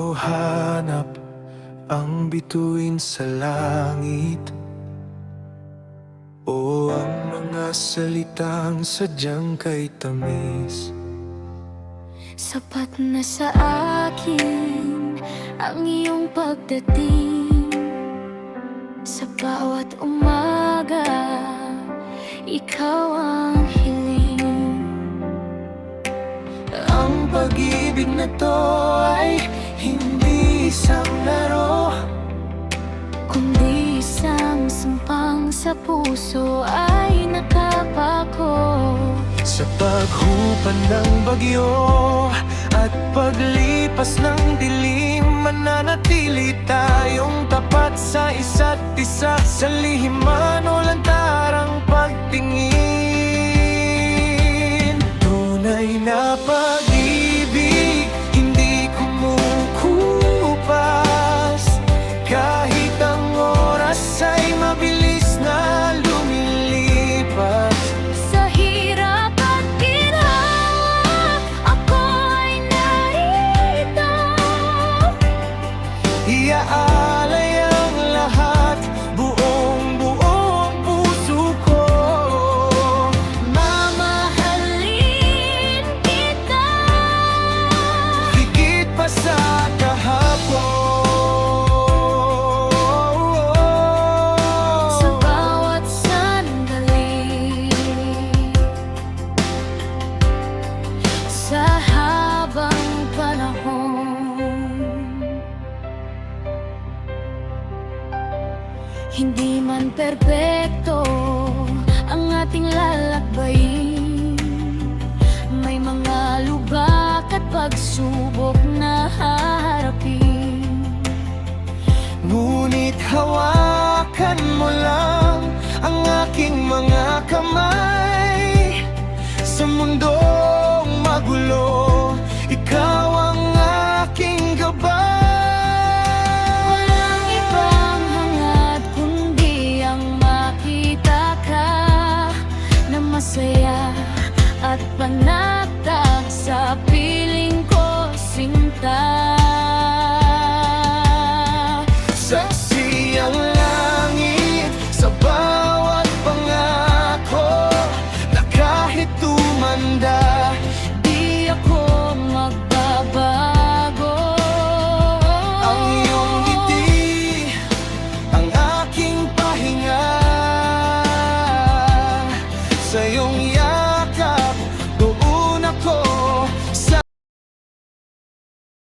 o hanap ang bituin sa langit, o ang mga salitang sadyang kay tamis. Sapat na sa akin ang iyong pagdating. Sa bawat umaga, ikaw ang hiling. Ang pag-ibig na to ay hindi isang laro, Kundi isang sampang sa puso ay nakapako. sa paghupan ng bagyo at paglipas ng dilim, mananatili tayong tapat sa isa't isa, sa lihiman o lantarang pagtingin. Tunay na pag-ibig, hindi kumukupas, kahit ang oras ay mabilis na lumilipas. Sa hirap at ginhawa, ako ay narito. Iaalay ang lahat, buong puso ko. Mamahalin kita Higit pa sa kahapon. sa bawat sandali, sa habang panahon. Hindi man perpekto ang ating lalakbayin, may mga lubak at pagsubok na harapin. Ngunit hawakan mo lang ang aking mga kamay. Sa mundong magulo, ikaw ang aking gabay. Walang ibang hangad kundi ang makita ka na masaya at panatag sa piling ko, sinta. Sa